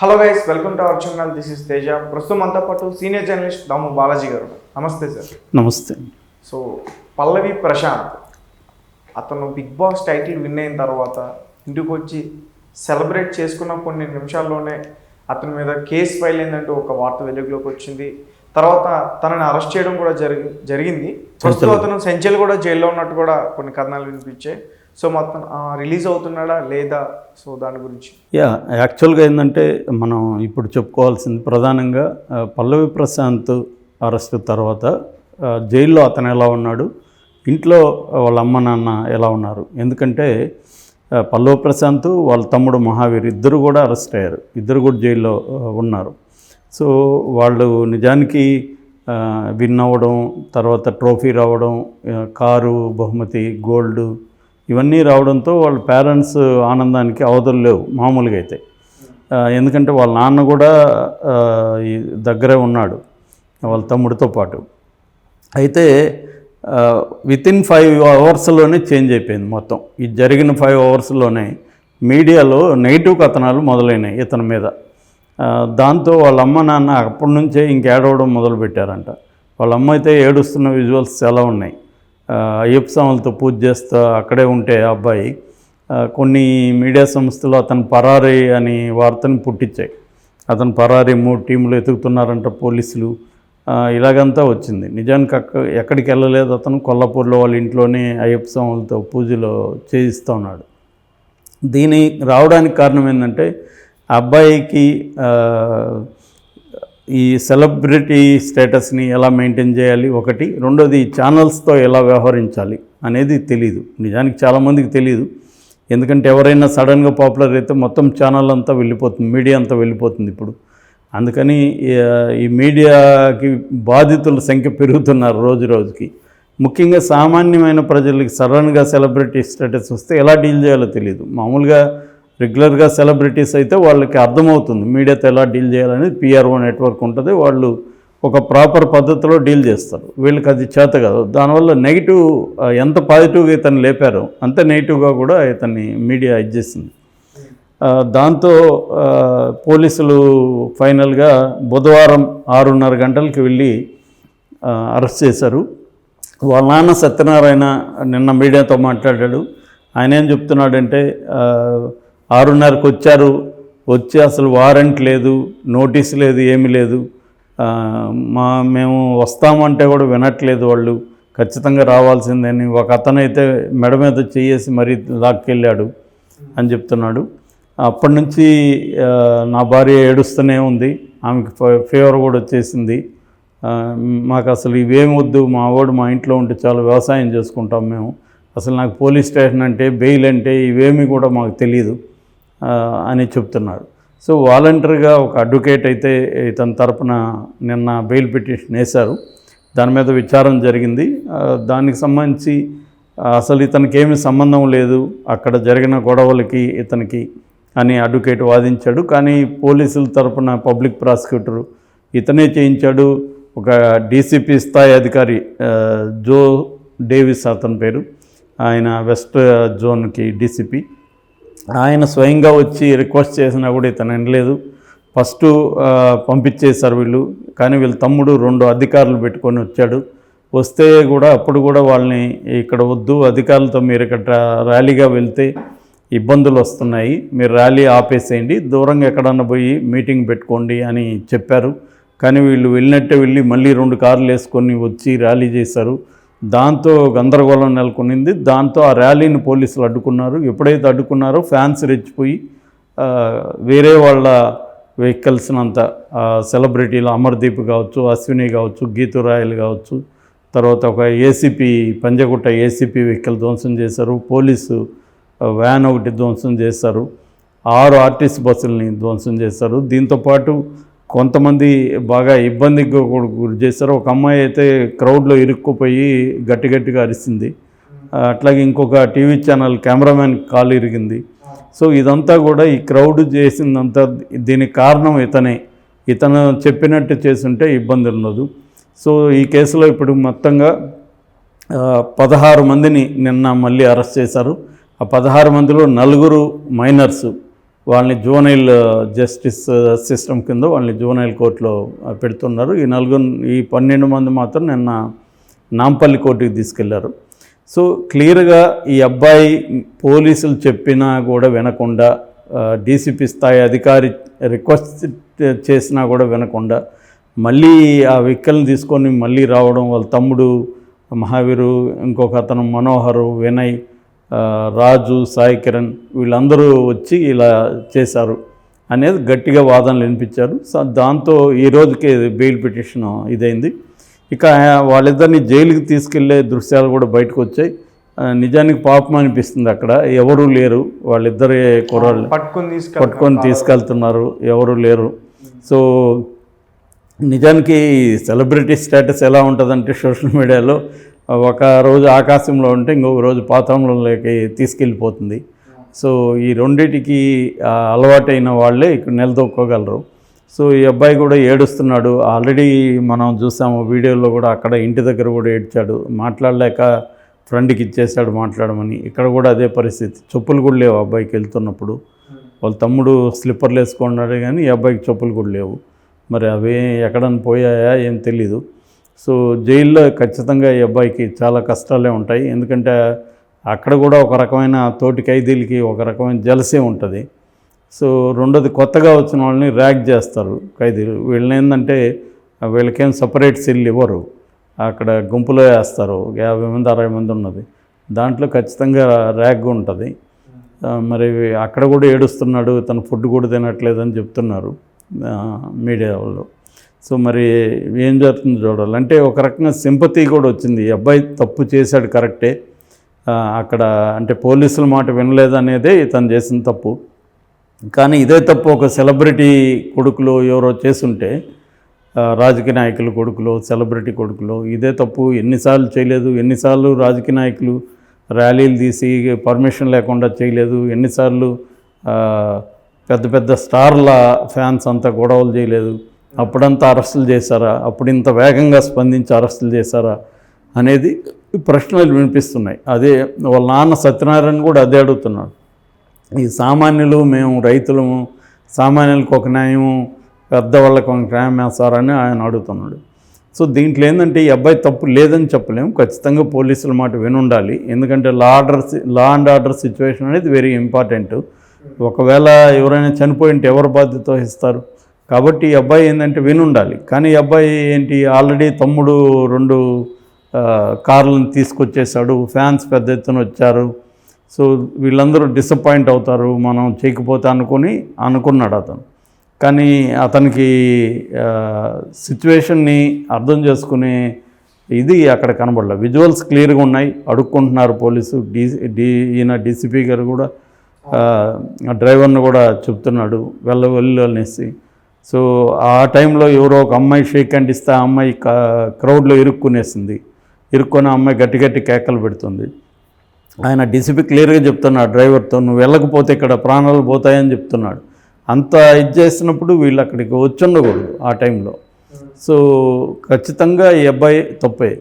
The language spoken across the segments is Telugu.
Hello guys, welcome to our channel. This is Teja. ప్రస్తుతం అంతా పాటు సీనియర్ జర్నలిస్ట్ దాము బాలాజీ గారు. నమస్తే సార్. నమస్తే. సో పల్లవి ప్రశాంత్ అతను బిగ్ బాస్ టైటిల్ విన్ అయిన తర్వాత ఇంటికి వచ్చి సెలబ్రేట్ చేసుకున్న కొన్ని నిమిషాల్లోనే అతని మీద కేసు ఫైల్ అయిందంటూ ఒక వార్త వెలుగులోకి వచ్చింది. తర్వాత తనని అరెస్ట్ చేయడం కూడా జరిగింది. ప్రస్తుతం అతను సెంచల్ కూడా జైల్లో ఉన్నట్టు కూడా కొన్ని కథనాలు వినిపించాయి. సో మొత్తం రిలీజ్ అవుతున్నాడా లేదా, సో దాని గురించి యాక్చువల్గా ఏంటంటే మనం ఇప్పుడు చెప్పుకోవాల్సింది ప్రధానంగా పల్లవి ప్రశాంత్ అరెస్ట్ తర్వాత జైల్లో అతను ఎలా ఉన్నాడు, ఇంట్లో వాళ్ళ అమ్మ నాన్న ఎలా ఉన్నారు. ఎందుకంటే పల్లవి ప్రశాంత్ వాళ్ళ తమ్ముడు మహావీర్ ఇద్దరు కూడా అరెస్ట్ అయ్యారు, ఇద్దరు కూడా జైల్లో ఉన్నారు. సో వాళ్ళు నిజానికి విన్ అవ్వడం, తర్వాత ట్రోఫీ రావడం, కారు బహుమతి, గోల్డ్ ఇవన్నీ రావడంతో వాళ్ళ పేరెంట్స్ ఆనందానికి అవధులు లేవు మామూలుగా అయితే. ఎందుకంటే వాళ్ళ నాన్న కూడా దగ్గరే ఉన్నాడు వాళ్ళ తమ్ముడితో పాటు. అయితే వితిన్ 5 అవర్స్లోనే చేంజ్ అయిపోయింది మొత్తం. ఇది జరిగిన 5 అవర్స్లోనే మీడియాలో నెగిటివ్ కథనాలు మొదలైనాయి ఇతని మీద. దాంతో వాళ్ళ అమ్మ నాన్న అప్పటి నుంచే ఇంకేడవడం మొదలుపెట్టారంట. వాళ్ళ అమ్మ అయితే ఏడుస్తున్న విజువల్స్ చాలా ఉన్నాయి. అయ్యప్ప స్వాములతో పూజ చేస్తూ అక్కడే ఉంటే అబ్బాయి కొన్ని మీడియా సంస్థలు అతను పరారీ అని వార్తను పుట్టించాయి. అతను పరారీ 3 టీములు ఎతుకుతున్నారంట పోలీసులు, ఇలాగంతా వచ్చింది. నిజానికి ఎక్కడికి వెళ్ళలేదు అతను, కొల్లాపూర్లో వాళ్ళ ఇంట్లోనే అయ్యప్ప స్వాములతో పూజలు చేయిస్తూ ఉన్నాడు. దీని రావడానికి కారణం ఏంటంటే అబ్బాయికి ఈ సెలబ్రిటీ స్టేటస్ని ఎలా మెయింటైన్ చేయాలి ఒకటి, రెండోది ఛానల్స్తో ఎలా వ్యవహరించాలి అనేది తెలీదు. నిజానికి చాలామందికి తెలీదు. ఎందుకంటే ఎవరైనా సడన్గా పాపులర్ అయితే మొత్తం ఛానల్ అంతా వెళ్ళిపోతుంది, మీడియా అంతా వెళ్ళిపోతుంది ఇప్పుడు. అందుకని ఈ మీడియాకి బాధితుల సంఖ్య పెరుగుతున్నారు రోజు రోజుకి. ముఖ్యంగా సామాన్యమైన ప్రజలకి సడన్గా సెలబ్రిటీ స్టేటస్ వస్తే ఎలా డీల్ చేయాలో తెలియదు. మామూలుగా రెగ్యులర్గా సెలబ్రిటీస్ అయితే వాళ్ళకి అర్థమవుతుంది మీడియాతో ఎలా డీల్ చేయాలనేది. పిఆర్ఓ నెట్వర్క్ ఉంటుంది, వాళ్ళు ఒక ప్రాపర్ పద్ధతిలో డీల్ చేస్తారు. వీళ్ళకి అది చేత కాదు. దానివల్ల నెగిటివ్ ఎంత పాజిటివ్గా ఇతను లేపారో అంత నెగిటివ్గా కూడా ఇతన్ని మీడియా ఇచ్చేసింది. దాంతో పోలీసులు ఫైనల్గా బుధవారం 6:30 గంటలకి వెళ్ళి అరెస్ట్ చేశారు. వాళ్ళ నాన్న సత్యనారాయణ నిన్న మీడియాతో మాట్లాడాడు. ఆయన ఏం చెప్తున్నాడంటే 6:30కి వచ్చారు, వచ్చి అసలు వారెంట్ లేదు, నోటీస్ లేదు, ఏమీ లేదు, మేము వస్తామంటే కూడా వినట్లేదు, వాళ్ళు ఖచ్చితంగా రావాల్సిందని. ఒక అతనైతే మెడ మీద చేసి మరీ లాక్కెళ్ళాడు అని చెప్తున్నాడు. అప్పటి నుంచి నా భార్య ఏడుస్తూనే ఉంది, ఆమెకి ఫీవర్ కూడా వచ్చేసింది, మాకు అసలు ఇవేం వద్దు, మా వాడు మా ఇంట్లో ఉంటే చాలా వ్యవసాయం చేసుకుంటాం మేము, అసలు నాకు పోలీస్ స్టేషన్ అంటే బెయిల్ అంటే ఇవేమీ కూడా మాకు తెలియదు అని చెప్తున్నాడు. సో వాలంటరీగా ఒక అడ్వకేట్ అయితే ఇతని తరపున నిన్న బెయిల్ పిటిషన్ వేశారు. దాని మీద విచారణ జరిగింది. దానికి సంబంధించి అసలు ఇతనికి ఏమీ సంబంధం లేదు అక్కడ జరిగిన గొడవలకి ఇతనికి అని అడ్వకేట్ వాదించాడు. కానీ పోలీసుల తరపున పబ్లిక్ ప్రాసిక్యూటర్ ఇతనే చేయించాడు. ఒక డీసీపీ స్థాయి అధికారి జో డేవిస్ అతని పేరు, ఆయన వెస్ట్ జోన్కి డీసీపీ, ఆయన స్వయంగా వచ్చి రిక్వెస్ట్ చేసినా కూడా ఇతను వినలేదు. ఫస్ట్ పంపించేశారు వీళ్ళు. కానీ వీళ్ళ తమ్ముడు 2 అధికారులు పెట్టుకొని వచ్చాడు. వస్తే కూడా అప్పుడు కూడా వాళ్ళని ఇక్కడ వద్దు, అధికారులతో మీరు ఇక్కడ ర్యాలీగా వెళ్తే ఇబ్బందులు వస్తున్నాయి, మీరు ర్యాలీ ఆపేసేయండి, దూరంగా ఎక్కడన్నా పోయి మీటింగ్ పెట్టుకోండి అని చెప్పారు. కానీ వీళ్ళు వెళ్ళినట్టే వెళ్ళి మళ్ళీ 2 కార్లు వేసుకొని వచ్చి ర్యాలీ చేశారు. దాంతో గందరగోళం నెలకొనింది. దాంతో ఆ ర్యాలీని పోలీసులు అడ్డుకున్నారు. ఎప్పుడైతే అడ్డుకున్నారో ఫ్యాన్స్ రెచ్చిపోయి వేరే వాళ్ళ వెహికల్స్నంతా సెలబ్రిటీలు అమర్దీప్ కావచ్చు, అశ్విని కావచ్చు, గీతూ రాయల్ కావచ్చు, తర్వాత ఒక ఏసీపీ పంజగుట్ట ఏసీపీ వెహికల్ ధ్వంసం చేశారు. పోలీసు వ్యాన్ ఒకటి ధ్వంసం చేశారు. 6 ఆర్టీసీ బస్సులని ధ్వంసం చేశారు. దీంతోపాటు కొంతమంది బాగా ఇబ్బందికి గురి చేశారు. ఒక అమ్మాయి అయితే క్రౌడ్లో ఇరుక్కుపోయి గట్టిగా అరిసింది. అట్లాగే ఇంకొక టీవీ ఛానల్ కెమెరామ్యాన్ కాలు ఇరిగింది. సో ఇదంతా కూడా ఈ క్రౌడ్ చేసిందంతా, దీనికి కారణం ఇతనే. ఇతను చెప్పినట్టు చేస్తుంటే ఇబ్బంది ఉండదు. సో ఈ కేసులో ఇప్పుడు మొత్తంగా 16 మందిని నిన్న మళ్ళీ అరెస్ట్ చేశారు. ఆ 16 మందిలో 4 మైనర్సు, వాళ్ళని జువనైల్ జస్టిస్ సిస్టమ్ కింద వాళ్ళని జువనైల్ కోర్టులో పెడుతున్నారు. ఈ 12 మంది మాత్రం నిన్న నాంపల్లి కోర్టుకి తీసుకెళ్లారు. సో క్లియర్గా ఈ అబ్బాయి పోలీసులు చెప్పినా కూడా వినకుండా, డీసీపీ స్థాయి అధికారి రిక్వెస్ట్ చేసినా కూడా వినకుండా మళ్ళీ ఆ వెహికల్ని తీసుకొని మళ్ళీ రావడం, వాళ్ళ తమ్ముడు మహావీరు, ఇంకొక అతను మనోహరు, వినయ్, రాజు, సాయి కిరణ్ వీళ్ళందరూ వచ్చి ఇలా చేశారు అనేది గట్టిగా వాదనలు వినిపించారు. సో దాంతో ఈ రోజుకి బెయిల్ పిటిషన్ ఇదైంది. ఇక వాళ్ళిద్దరిని జైలుకి తీసుకెళ్లే దృశ్యాలు కూడా బయటకు వచ్చాయి. నిజానికి పాపం అనిపిస్తుంది, అక్కడ ఎవరూ లేరు, వాళ్ళిద్దరే కుర్రాళ్ళు పట్టుకొని తీసుకెళ్తున్నారు, ఎవరు లేరు. సో నిజానికి సెలబ్రిటీ స్టేటస్ ఎలా ఉంటుందంటే సోషల్ మీడియాలో ఒక రోజు ఆకాశంలో ఉంటే ఇంకొక రోజు పాతాళంలోకి తీసుకెళ్ళిపోతుంది. సో ఈ రెండింటికి అలవాటైన వాళ్ళే ఇక్కడ నిలదొక్కోగలరు. సో ఈ అబ్బాయి కూడా ఏడుస్తున్నాడు. ఆల్రెడీ మనం చూసాము వీడియోలో కూడా, అక్కడ ఇంటి దగ్గర కూడా ఏడ్చాడు, మాట్లాడలేక ఫ్రెండ్కి ఇచ్చేసాడు మాట్లాడమని. ఇక్కడ కూడా అదే పరిస్థితి, చెప్పులు కూడా లేవు అబ్బాయికి వెళ్తున్నప్పుడు. వాళ్ళ తమ్ముడు స్లిప్పర్లు వేసుకున్నాడు కానీ ఈ అబ్బాయికి చెప్పులు కూడా లేవు. మరి అవి ఎక్కడన్నా పోయాయా ఏం తెలీదు. సో జైల్లో ఖచ్చితంగా ఈ అబ్బాయికి చాలా కష్టాలే ఉంటాయి. ఎందుకంటే అక్కడ కూడా ఒక రకమైన తోటి ఖైదీలకి ఒక రకమైన జలసే ఉంటుంది. సో రెండోది, కొత్తగా వచ్చిన వాళ్ళని ర్యాగ్ చేస్తారు ఖైదీలు. వీళ్ళని ఏంటంటే వీళ్ళకేం సపరేట్ సెల్ ఇవ్వరు, అక్కడ గుంపులో వేస్తారు. 50 మంది 60 మంది ఉన్నది, దాంట్లో ఖచ్చితంగా ర్యాగ్ ఉంటుంది. మరి అక్కడ కూడా ఏడుస్తున్నాడు, తన ఫుడ్ కూడా తినట్లేదని చెప్తున్నారు మీడియా వాళ్ళు. సో మరి ఏం జరుగుతుందో చూడాలి. అంటే ఒక రకంగా సింపతి కూడా వచ్చింది, ఈ అబ్బాయి తప్పు చేశాడు కరెక్టే, అక్కడ అంటే పోలీసుల మాట వినలేదనేదే ఇతను చేసిన తప్పు. కానీ ఇదే తప్పు ఒక సెలబ్రిటీ కొడుకులో ఎవరో చేసుంటే, రాజకీయ నాయకుల కొడుకులో, సెలబ్రిటీ కొడుకులో ఇదే తప్పు ఎన్నిసార్లు చేయలేదు, ఎన్నిసార్లు రాజకీయ నాయకులు ర్యాలీలు తీసి పర్మిషన్ లేకుండా చేయలేదు, ఎన్నిసార్లు పెద్ద పెద్ద స్టార్ల ఫ్యాన్స్ అంతా గొడవలు చేయలేదు, అప్పుడంతా అరెస్టులు చేశారా, అప్పుడు ఇంత వేగంగా స్పందించి అరెస్టులు చేశారా అనేది ప్రశ్నలు వినిపిస్తున్నాయి. అదే వాళ్ళ నాన్న సత్యనారాయణ కూడా అదే అడుగుతున్నాడు. ఈ సామాన్యులు, మేము రైతులము, సామాన్యులకు ఒక న్యాయము, పెద్దవాళ్ళకు ఒక న్యాయం వేస్తారని ఆయన అడుగుతున్నాడు. సో దీంట్లో ఏంటంటే ఈ అబ్బాయి తప్పు లేదని చెప్పలేము, ఖచ్చితంగా పోలీసుల మాట వినుండాలి. ఎందుకంటే లా అండ్ ఆర్డర్ సిచ్యువేషన్ అనేది వెరీ ఇంపార్టెంట్. ఒకవేళ ఎవరైనా చనిపోయి ఉంటే ఎవరు బాధ్యత వహిస్తారు? కాబట్టి ఈ అబ్బాయి ఏంటంటే వినుండాలి. కానీ ఈ అబ్బాయి ఏంటి, ఆల్రెడీ తమ్ముడు 2 కార్లను తీసుకొచ్చేసాడు, ఫ్యాన్స్ పెద్ద ఎత్తున వచ్చారు. సో వీళ్ళందరూ డిసప్పాయింట్ అవుతారు మనం చేయకపోతే అనుకున్నాడు అతను. కానీ అతనికి సిచ్యువేషన్ని అర్థం చేసుకునే ఇది అక్కడ కనబడలే. విజువల్స్ క్లియర్గా ఉన్నాయి, అడుక్కుంటున్నారు పోలీసు. ఈయన డీసీపీ గారు కూడా డ్రైవర్ను కూడా చెప్తున్నాడు వెళ్ళు అనేసి. సో ఆ టైంలో ఎవరో ఒక అమ్మాయి షేక్ హ్యాండ్ ఇస్తే ఆ అమ్మాయి క్రౌడ్లో ఇరుక్కొని ఆ అమ్మాయి గట్టి గట్టి కేకలు పెడుతుంది. ఆయన డీసీపీ క్లియర్గా చెప్తున్నాడు డ్రైవర్తో, నువ్వు వెళ్ళకపోతే ఇక్కడ ప్రాణాలు పోతాయని చెప్తున్నాడు. అంత ఇది చేసినప్పుడు వీళ్ళు అక్కడికి వచ్చి ఉండకూడదు ఆ టైంలో. సో ఖచ్చితంగా ఈ అబ్బాయి తప్పే.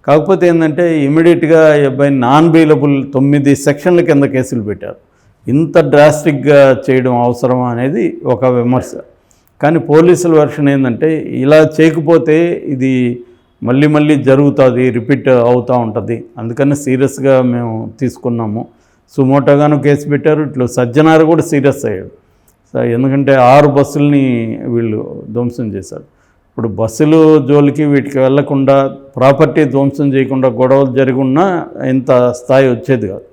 కాకపోతే ఏంటంటే ఇమీడియట్గా ఈ అబ్బాయి నాన్ బెయిలబుల్ 9 సెక్షన్ల కింద కేసులు పెట్టారు. ఇంత డ్రాస్టిక్గా చేయడం అవసరమా అనేది ఒక విమర్శ. కానీ పోలీసుల వెర్షన్ ఏంటంటే ఇలా చేయకపోతే ఇది మళ్ళీ జరుగుతుంది, రిపీట్ అవుతూ ఉంటుంది, అందుకని సీరియస్గా మేము తీసుకున్నాము. సుమోటోగాను కేసు పెట్టారు, ఇట్లా సజ్జనారు కూడా సీరియస్ అయ్యాడు. ఎందుకంటే 6 బస్సుల్ని వీళ్ళు ధ్వంసం చేశారు. ఇప్పుడు బస్సులు జోలికి వీటికి వెళ్లకుండా, ప్రాపర్టీ ధ్వంసం చేయకుండా గొడవలు జరుగున్నా ఇంత స్థాయి వచ్చేది కాదు.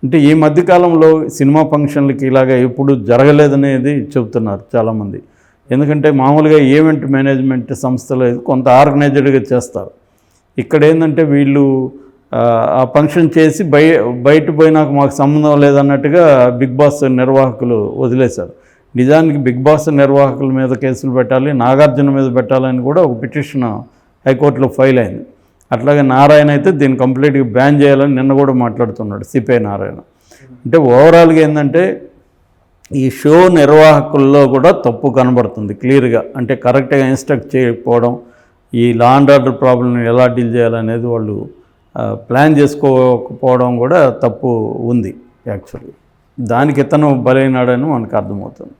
అంటే ఈ మధ్యకాలంలో సినిమా ఫంక్షన్లకి ఇలాగ ఎప్పుడు జరగలేదనేది చెబుతున్నారు చాలామంది. ఎందుకంటే మామూలుగా ఈవెంట్ మేనేజ్మెంట్ సంస్థలు కొంత ఆర్గనైజ్డ్గా చేస్తారు. ఇక్కడ ఏంటంటే వీళ్ళు ఆ ఫంక్షన్ చేసి బయట పోయినాక మాకు సంబంధం లేదన్నట్టుగా బిగ్ బాస్ నిర్వాహకులు వదిలేశారు. నిజానికి బిగ్ బాస్ నిర్వాహకుల మీద కేసులు పెట్టాలి, నాగార్జున మీద పెట్టాలని కూడా ఒక పిటిషన్ హైకోర్టులో ఫైల్ అయింది. అట్లాగే నారాయణ అయితే దీన్ని కంప్లీట్గా బ్యాన్ చేయాలని నిన్న కూడా మాట్లాడుతున్నాడు సిపిఐ నారాయణ. అంటే ఓవరాల్గా ఏంటంటే ఈ షో నిర్వాహకుల్లో కూడా తప్పు కనబడుతుంది క్లియర్గా. అంటే కరెక్ట్గా ఇన్స్ట్రక్ట్ చేయకపోవడం, ఈ లా అండ్ ఆర్డర్ ప్రాబ్లమ్ని ఎలా డీల్ చేయాలనేది వాళ్ళు ప్లాన్ చేసుకోకపోవడం కూడా తప్పు ఉంది యాక్చువల్లీ. దానికి ఇతను బలైనాడని మనకు అర్థమవుతుంది.